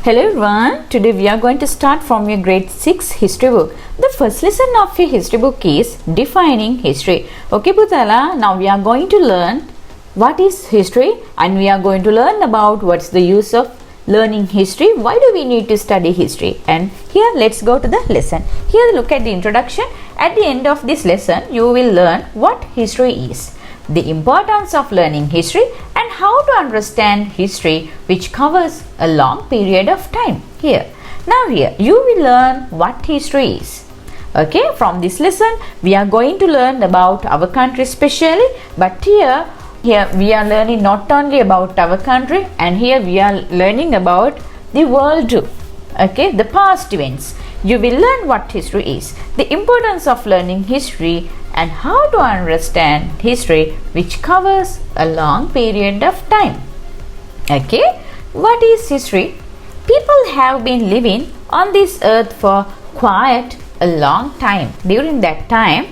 Hello everyone, today we are going to start from your grade 6 history book. The first lesson of your history book is defining history. Okay Putala, now we are going to learn what is history and we are going to learn about what's the use of learning history. Why do we need to study history? And here let's go to the lesson. Here look at the introduction. At the end of this lesson, you will learn what history is, the importance of learning history and how to understand history, which covers a long period of time. Here you will learn what history is. Okay, from this lesson we are going to learn about our country especially, but here we are learning not only about our country, and here we are learning about the world too. Okay, the past events. You will learn what history is, the importance of learning history and how to understand history, which covers a long period of time. Okay, what is history? People have been living on this earth for quite a long time. During that time,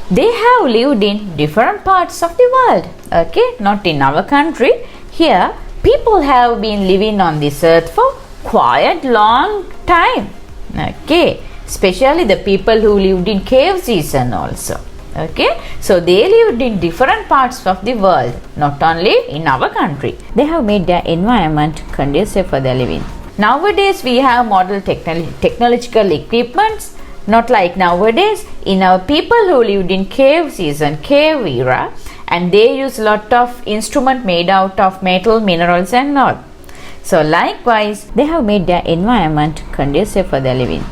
they have lived in different parts of the world. Okay, not in our country. Here, people have been living on this earth for quite long time. Okay, especially the people who lived in cave season also. Okay, so they lived in different parts of the world, not only in our country. They have made their environment conducive for their living. Nowadays we have modern technological equipments, not like nowadays. In our people who lived in cave season, cave era, and they use lot of instrument made out of metal, minerals and all. So likewise, they have made their environment conducive for their living.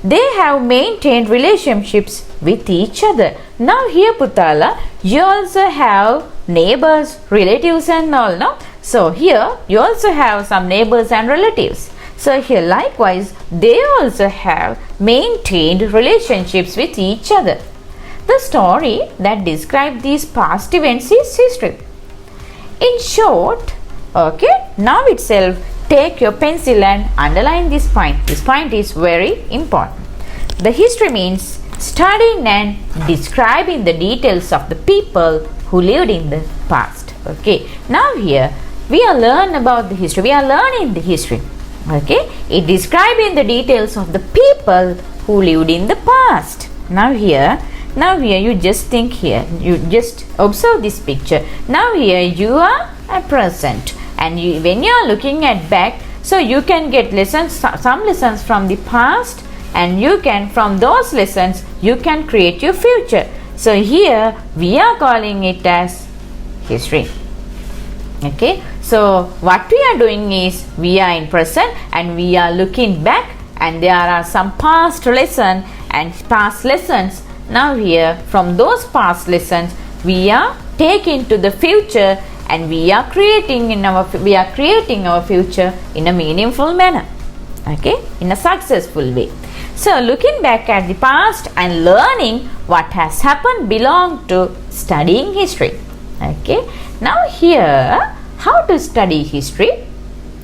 They have maintained relationships with each other. Now here Putala, you also have neighbors, relatives and all, no? So here you also have some neighbors and relatives. So here likewise, they also have maintained relationships with each other. The story that describes these past events is history. In short, okay, now itself take your pencil and underline this point. This point is very important. The history means studying and describing the details of the people who lived in the past. Okay, now here we are learning about the history. We are learning the history. Okay, it describing the details of the people who lived in the past. Now here you just think here. You just observe this picture. Now here you are at present. And when you are looking at back, so you can get lessons, some lessons from the past, and you can, from those lessons, you can create your future. So here we are calling it as history. Okay, so what we are doing is we are in present and we are looking back, and there are some past lessons and past lessons. Now here, from those past lessons, we are taking to the future. And we are creating our future in a meaningful manner, okay, in a successful way. So looking back at the past and learning what has happened belong to studying history. Okay, now here how to study history.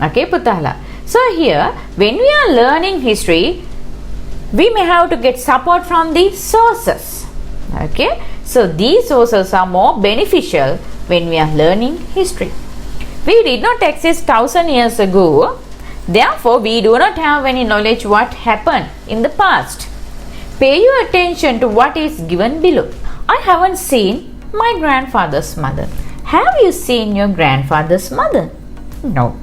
Okay Putala, so here when we are learning history, we may have to get support from the sources. Okay, so these sources are more beneficial when we are learning history. We did not exist 1000 years ago, therefore we do not have any knowledge what happened in the past. Pay your attention to what is given below. I haven't seen my grandfather's mother. Have you seen your grandfather's mother? No.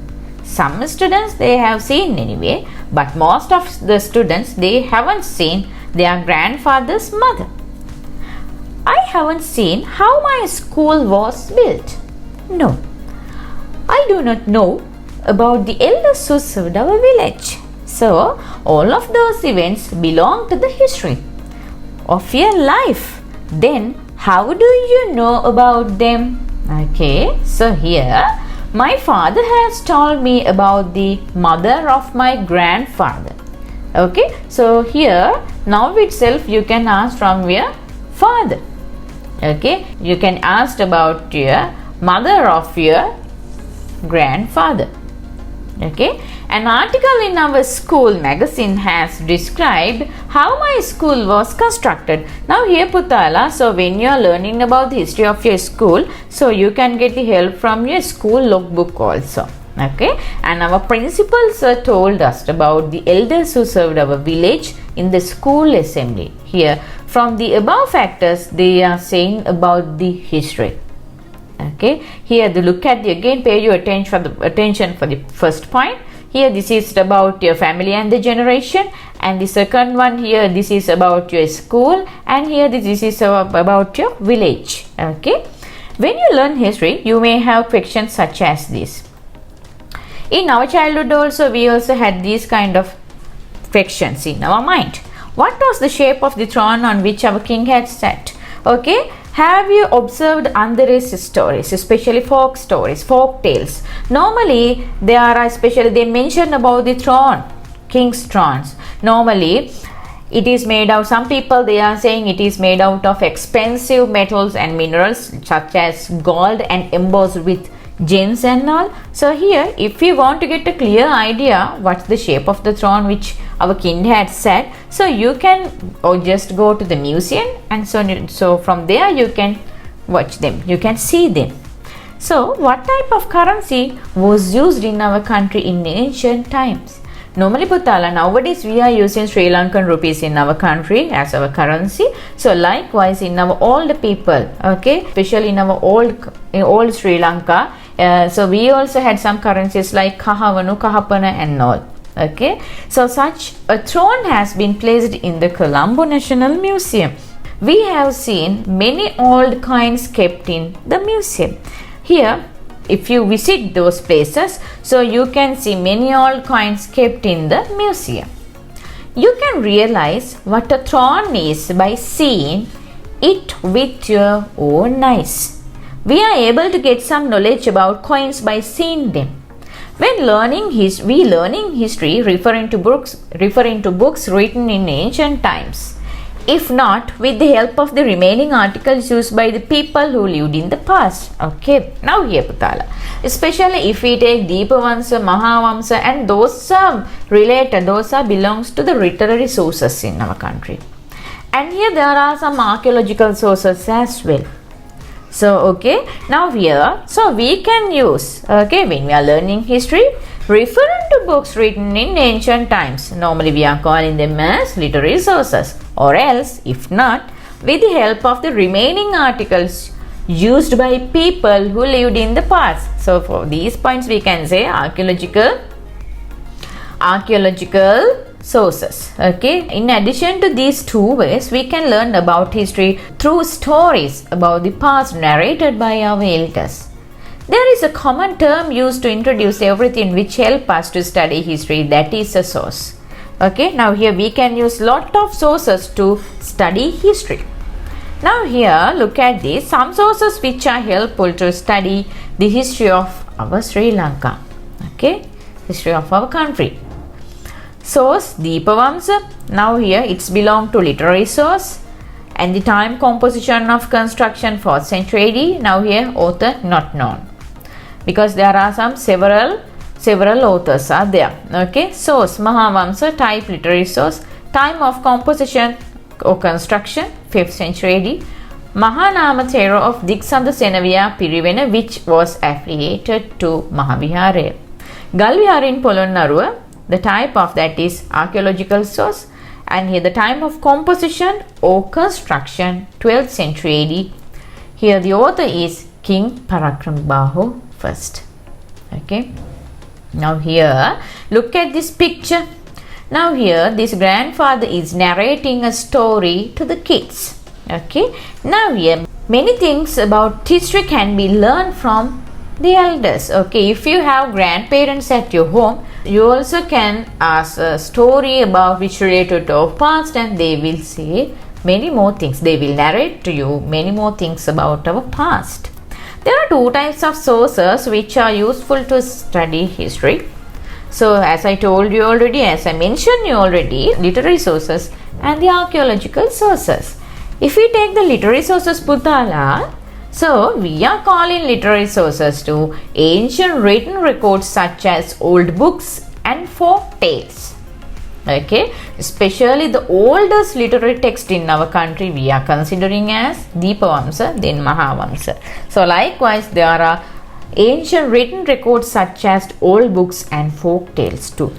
Some students they have seen anyway, but most of the students they haven't seen their grandfather's mother. I haven't seen how my school was built. No, I do not know about the elders who served our village. So, all of those events belong to the history of your life. Then, how do you know about them? Okay, so here, my father has told me about the mother of my grandfather. Okay, so here, now itself you can ask from your father. Okay, you can ask about your mother of your grandfather. Okay, an article in our school magazine has described how my school was constructed. Now here Putala, so when you are learning about the history of your school, so you can get the help from your school logbook also. Okay, and our principals told us about the elders who served our village in the school assembly. Here, from the above factors, they are saying about the history. Okay, here the look at the again, pay your attention for the first point. Here this is about your family and the generation, and the second one here, this is about your school, and here this is about your village. Okay, when you learn history, you may have questions such as this. In our childhood also, we also had these kind of questions in our mind. What was the shape of the throne on which our king had sat? Okay, have you observed Andhari's stories, especially folk stories, folk tales? Normally, they mention about the throne, king's thrones. Normally, it is made out, some people they are saying it is made out of expensive metals and minerals such as gold and embossed with gems and all. So here, if we want to get a clear idea what's the shape of the throne which our king had sat, so you can just go to the museum, and so from there you can watch them, you can see them. So what type of currency was used in our country in ancient times? Normally Putala, nowadays we are using Sri Lankan rupees in our country as our currency. So likewise in our old people, okay, especially in our old Sri Lanka, so we also had some currencies like Kahavanu, Kahapana and all. Okay, so such a throne has been placed in the Colombo National Museum. We have seen many old coins kept in the museum. Here, if you visit those places, so you can see many old coins kept in the museum. You can realize what a throne is by seeing it with your own eyes. We are able to get some knowledge about coins by seeing them. When learning history referring to books written in ancient times, if not with the help of the remaining articles used by the people who lived in the past. Okay, now here Putala, especially if we take Deepavamsa, Mahavamsa, and those belongs to the literary sources in our country. And here there are some archaeological sources as well. So okay, now here, so we can use, okay, when we are learning history, referring to books written in ancient times, normally we are calling them as literary sources, or else, if not, with the help of the remaining articles used by people who lived in the past. So for these points we can say archaeological sources. Okay, in addition to these two ways, we can learn about history through stories about the past narrated by our elders. There is a common term used to introduce everything which help us to study history, that is a source. Okay, now here we can use lot of sources to study history. Now here look at this, some sources which are helpful to study the history of our Sri Lanka. Okay, history of our country. Source Deepavamsa, now here it's belong to literary source, and the time composition of construction 4th century AD, now here author not known, because there are several authors are there. Okay, source Mahavamsa, type literary source, time of composition or construction 5th century AD, Mahanamathera of Diksanda Senavia Pirivena, which was affiliated to Mahavihara. Galvihara in Polonnaruwa, the type of that is archaeological source, and here the time of composition or construction 12th century AD. Here the author is King Parakrambahu first. Okay, now here look at this picture. Now here this grandfather is narrating a story to the kids. Okay, now here many things about history can be learned from the elders. Okay, if you have grandparents at your home, you also can ask a story about which related to our past, and they will say many more things. They will narrate to you many more things about our past. There are two types of sources which are useful to study history. So as I told you already, as I mentioned you already, literary sources and the archaeological sources. If we take the literary sources Putala, so we are calling literary sources to ancient written records such as old books and folk tales. Okay, especially the oldest literary text in our country we are considering as Deepavamsa, then Mahavamsa. So likewise there are ancient written records such as old books and folk tales too.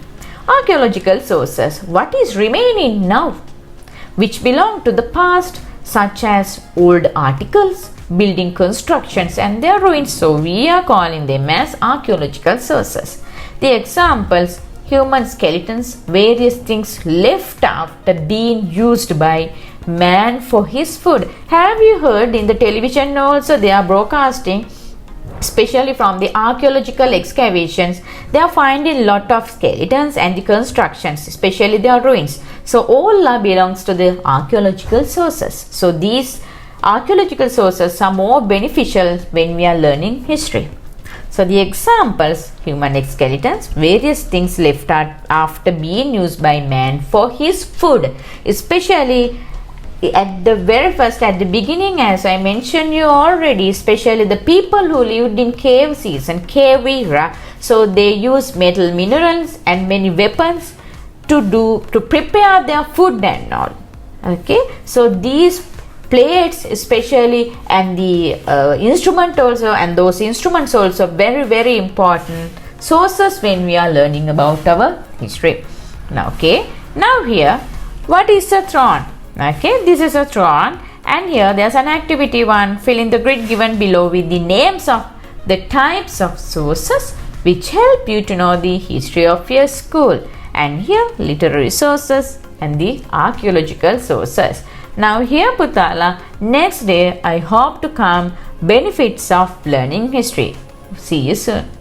Archaeological sources, what is remaining now, which belong to the past, such as old articles, building constructions and their ruins. So we are calling them as archaeological sources. The examples: human skeletons, various things left after being used by man for his food. Have you heard in the television also they are broadcasting, especially from the archaeological excavations, they are finding lot of skeletons and the constructions, especially their ruins. So all belongs to the archaeological sources. So these archaeological sources are more beneficial when we are learning history. So the examples: human skeletons, various things left after being used by man for his food, especially at the very first, at the beginning, as I mentioned you already, especially the people who lived in cave season, cave era, so they use metal minerals and many weapons to prepare their food and all. Okay, so these plates especially and the instrument also, and those instruments also very important sources when we are learning about our history. Now now here, what is a throne? Okay, this is a throne, and here there's an activity 1. Fill in the grid given below with the names of the types of sources which help you to know the history of your school. And here literary sources and the archaeological sources. Now here Putala, next day I hope to come benefits of learning history. See you soon.